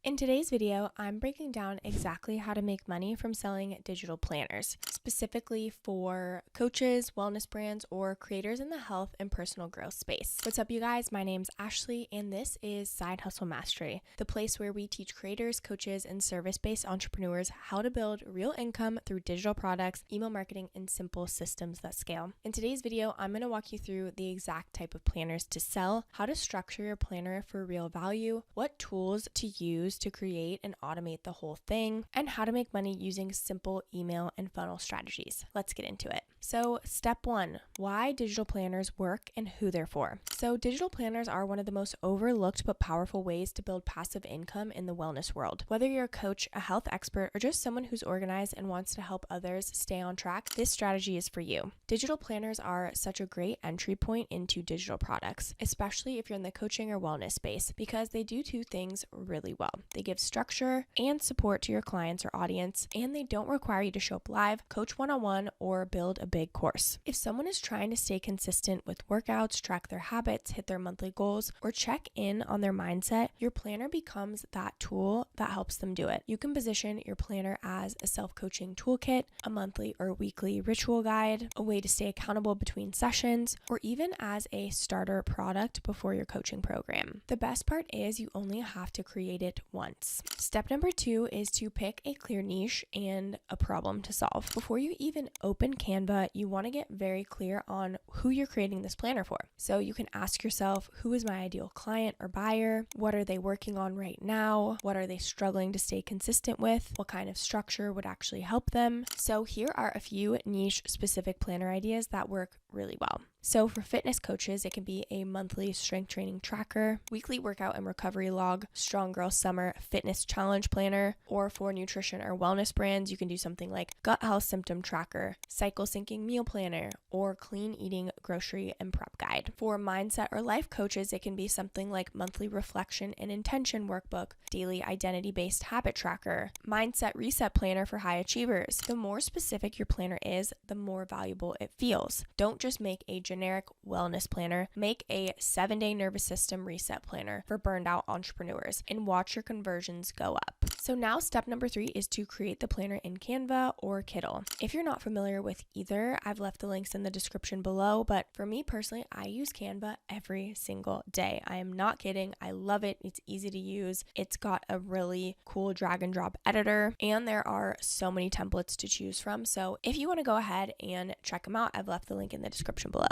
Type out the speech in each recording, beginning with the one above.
In today's video, I'm breaking down exactly how to make money from selling digital planners, specifically for coaches, wellness brands, or creators in the health and personal growth space. What's up, you guys? My name's Ashley, and this is Side Hustle Mastery, the place where we teach creators, coaches, and service-based entrepreneurs how to build real income through digital products, email marketing, and simple systems that scale. In today's video, I'm going to walk you through the exact type of planners to sell, how to structure your planner for real value, what tools to use to create and automate the whole thing, and how to make money using simple email and funnel strategies. Let's get into it. So step one, why digital planners work and who they're for. So digital planners are one of the most overlooked but powerful ways to build passive income in the wellness world. Whether you're a coach, a health expert, or just someone who's organized and wants to help others stay on track, this strategy is for you. Digital planners are such a great entry point into digital products, especially if you're in the coaching or wellness space, because they do two things really well. They give structure and support to your clients or audience, and they don't require you to show up live, coach one-on-one, or build a big course. If someone is trying to stay consistent with workouts, track their habits, hit their monthly goals, or check in on their mindset, your planner becomes that tool that helps them do it. You can position your planner as a self-coaching toolkit, a monthly or weekly ritual guide, a way to stay accountable between sessions, or even as a starter product before your coaching program. The best part is you only have to create it once. Step number two is to pick a clear niche and a problem to solve. Before you even open Canva, you want to get very clear on who you're creating this planner for. So you can ask yourself, who is my ideal client or buyer? What are they working on right now? What are they struggling to stay consistent with? What kind of structure would actually help them? So here are a few niche specific planner ideas that work really well. So for fitness coaches, it can be a monthly strength training tracker, weekly workout and recovery log, strong girl summer fitness challenge planner, or for nutrition or wellness brands, you can do something like gut health symptom tracker, cycle syncing meal planner, or clean eating grocery and prep guide. For mindset or life coaches, it can be something like monthly reflection and intention workbook, daily identity-based habit tracker, mindset reset planner for high achievers. The more specific your planner is, the more valuable it feels. Don't just make a generic wellness planner, make a 7-day nervous system reset planner for burned out entrepreneurs and watch your conversions go up. So now step number 3 is to create the planner in Canva or Kittl. If you're not familiar with either, I've left the links in the description below, but for me personally, I use Canva every single day. I am not kidding. I love it. It's easy to use. It's got a really cool drag and drop editor, and there are so many templates to choose from. So if you want to go ahead and check them out, I've left the link in the description below.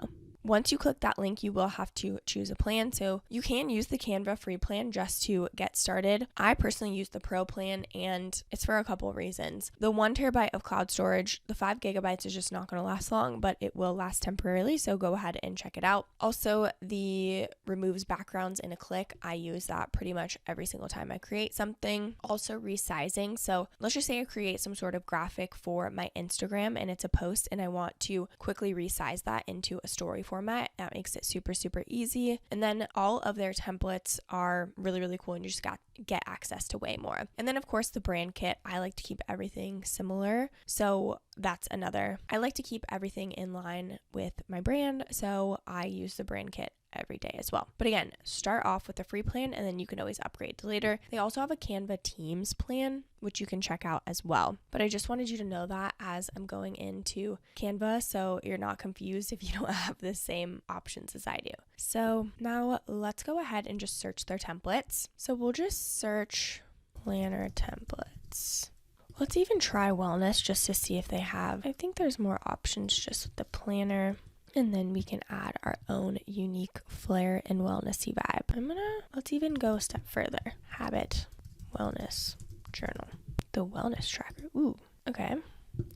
Once you click that link, you will have to choose a plan. So you can use the Canva free plan just to get started. I personally use the pro plan, and it's for a couple of reasons. The 1 terabyte of cloud storage, the 5 gigabytes is just not going to last long, but it will last temporarily. So go ahead and check it out. Also, the removes backgrounds in a click. I use that pretty much every single time I create something. Also resizing. So let's just say I create some sort of graphic for my Instagram and it's a post, and I want to quickly resize that into a story format. That makes it super easy. And then all of their templates are really cool, and you just get access to way more. And then of course the brand kit, I like to keep everything similar. So that's another. I like to keep everything in line with my brand, so I use the brand kit every day as well. But again, start off with a free plan and then you can always upgrade later. They also have a Canva Teams plan, which you can check out as well. But I just wanted you to know that as I'm going into Canva, so you're not confused if you don't have the same options as I do. So now let's go ahead and just search their templates. So we'll just search planner templates. Let's even try wellness just to see if they have. I think there's more options just with the planner. And then we can add our own unique flair and wellnessy vibe. Let's even go a step further. Habit, wellness, journal, the wellness tracker. Ooh, okay.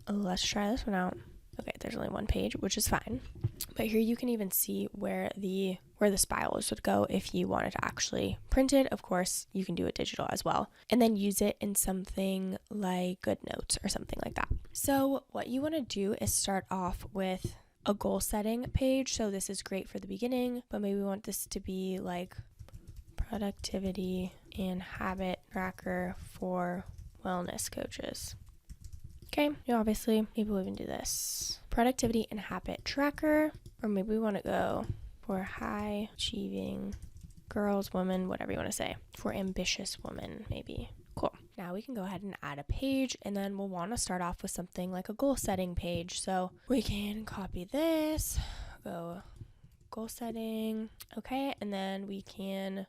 Let's try this one out. Okay, there's only one page, which is fine. But here you can even see where the spirals would go if you wanted to actually print it. Of course, you can do it digital as well. And then use it in something like GoodNotes or something like that. So what you want to do is start off with a goal setting page. So this is great for the beginning, but maybe we want this to be like productivity and habit tracker for wellness coaches. Okay, obviously, maybe we'll even do this. Productivity and habit tracker, or maybe we want to go for high achieving girls, women, whatever you want to say, for ambitious women, maybe. Cool. Now we can go ahead and add a page, and then we'll want to start off with something like a goal setting page. So we can copy this, go goal setting. Okay. And then we can,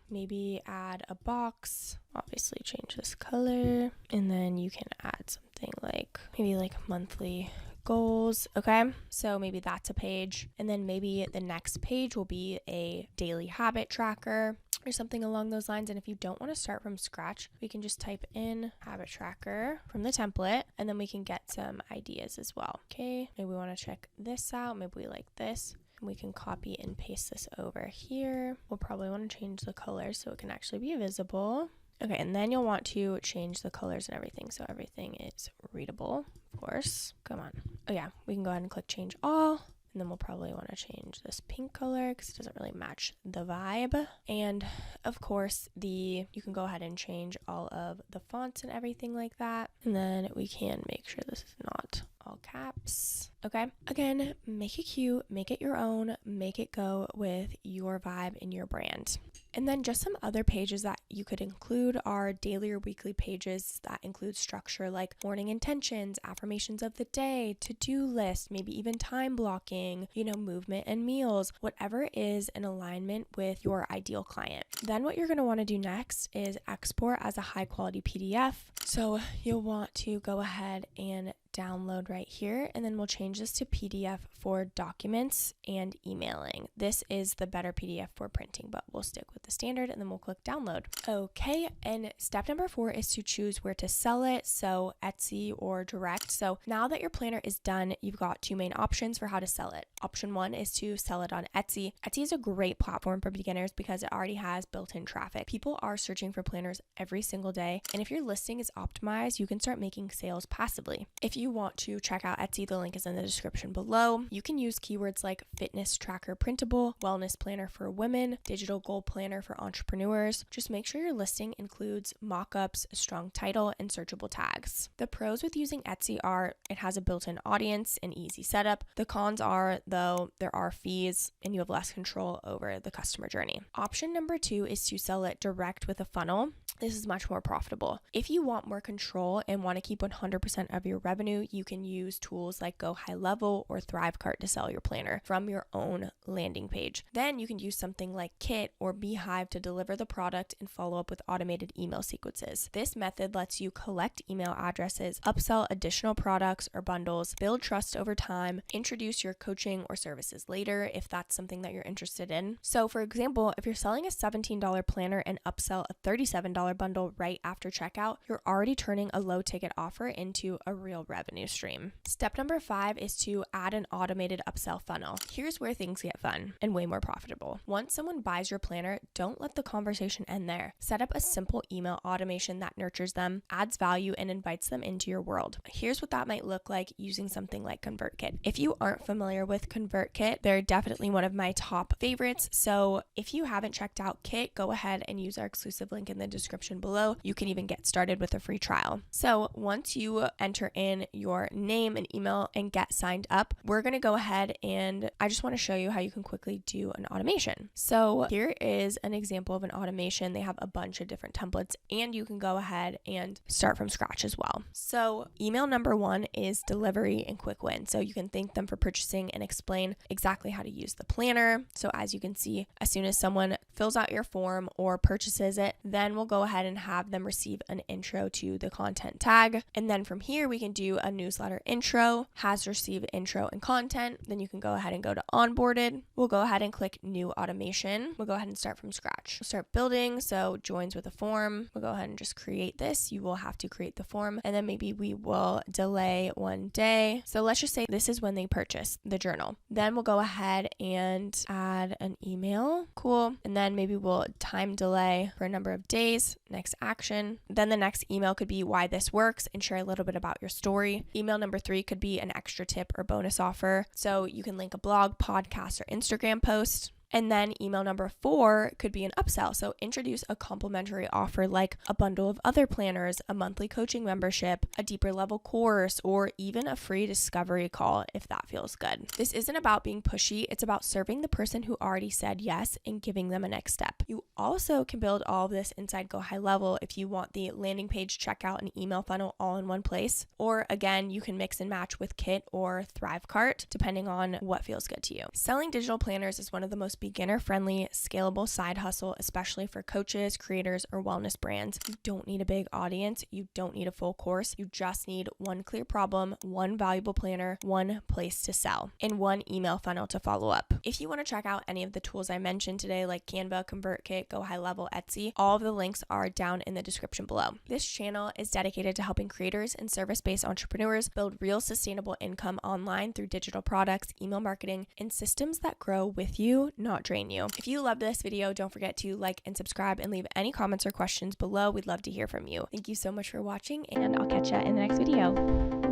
maybe add a box, obviously change this color, and then you can add something like maybe like monthly goals. Okay. So maybe that's a page. And then maybe the next page will be a daily habit tracker or something along those lines. And if you don't want to start from scratch, we can just type in habit tracker from the template, and then we can get some ideas as well. Okay. Maybe we want to check this out. Maybe we like this. We can copy and paste this over here. We'll probably want to change the color so it can actually be visible. Okay, and then you'll want to change the colors and everything so everything is readable, of course. Come on. Oh yeah, we can go ahead and click change all. And then we'll probably want to change this pink color because it doesn't really match the vibe. And of course, you can go ahead and change all of the fonts and everything like that. And then we can make sure this is not all caps. Okay. Again, make it cute, make it your own, make it go with your vibe and your brand. And then just some other pages that you could include are daily or weekly pages that include structure like morning intentions, affirmations of the day, to-do list, maybe even time blocking, movement and meals, whatever is in alignment with your ideal client. Then what you're going to want to do next is export as a high quality PDF. So you'll want to go ahead and download right here, and then we'll change this to PDF for documents and emailing. This is the better PDF for printing, but we'll stick with the standard, and then we'll click download. Okay, and step number 4 is to choose where to sell it, so Etsy or direct. So now that your planner is done, you've got 2 main options for how to sell it. Option 1 is to sell it on Etsy. Etsy is a great platform for beginners because it already has built-in traffic. People are searching for planners every single day, and if your listing is optimized, you can start making sales passively. If you want to check out Etsy, the link is in the description below. You can use keywords like fitness tracker printable, wellness planner for women, digital goal planner for entrepreneurs. Just make sure your listing includes mock-ups, a strong title, and searchable tags. The pros with using Etsy are it has a built-in audience and easy setup. The cons are, though, there are fees and you have less control over the customer journey. Option number 2 is to sell it direct with a funnel. This is much more profitable. If you want more control and want to keep 100% of your revenue, you can use tools like GoHighLevel or ThriveCart to sell your planner from your own landing page. Then you can use something like Kittl or Beehive to deliver the product and follow up with automated email sequences. This method lets you collect email addresses, upsell additional products or bundles, build trust over time, introduce your coaching or services later if that's something that you're interested in. So for example, if you're selling a $17 planner and upsell a $37 bundle right after checkout, you're already turning a low ticket offer into a real revenue stream. Step number 5 is to add an automated upsell funnel. Here's where things get fun and way more profitable. Once someone buys your planner, don't let the conversation end there. Set up a simple email automation that nurtures them, adds value, and invites them into your world. Here's what that might look like using something like ConvertKit. If you aren't familiar with ConvertKit, they're definitely one of my top favorites. So if you haven't checked out Kit, go ahead and use our exclusive link in the description below. You can even get started with a free trial. So once you enter in your name and email and get signed up, we're going to go ahead and I just want to show you how you can quickly do an automation. So here is an example of an automation. They have a bunch of different templates and you can go ahead and start from scratch as well. So email number 1 is delivery and quick win. So you can thank them for purchasing and explain exactly how to use the planner. So as you can see, as soon as someone fills out your form or purchases it, then we'll go ahead and have them receive an intro to the content tag. And then from here, we can do a newsletter intro, has received intro and content. Then you can go ahead and go to onboarded. We'll go ahead and click new automation. We'll go ahead and start from scratch. We'll start building. So joins with a form. We'll go ahead and just create this. You will have to create the form. And then maybe we will delay 1 day. So let's just say this is when they purchase the journal. Then we'll go ahead and add an email. Cool. And then maybe we'll time delay for a number of days. Next action. Then the next email could be why this works and share a little bit about your story. Email number 3 could be an extra tip or bonus offer. So you can link a blog, podcast, or Instagram post. And then email number 4 could be an upsell. So introduce a complimentary offer like a bundle of other planners, a monthly coaching membership, a deeper level course, or even a free discovery call if that feels good. This isn't about being pushy. It's about serving the person who already said yes and giving them a next step. You also can build all of this inside GoHighLevel if you want the landing page, checkout, and email funnel all in one place. Or again, you can mix and match with Kittl or Thrivecart, depending on what feels good to you. Selling digital planners is one of the most beginner-friendly, scalable side hustle, especially for coaches, creators, or wellness brands. You don't need a big audience. You don't need a full course. You just need one clear problem, one valuable planner, one place to sell, and one email funnel to follow up. If you want to check out any of the tools I mentioned today, like Canva, ConvertKit, GoHighLevel, Etsy, all of the links are down in the description below. This channel is dedicated to helping creators and service-based entrepreneurs build real sustainable income online through digital products, email marketing, and systems that grow with you, not drain you. If you loved this video, don't forget to like and subscribe and leave any comments or questions below. We'd love to hear from you. Thank you so much for watching, and I'll catch you in the next video.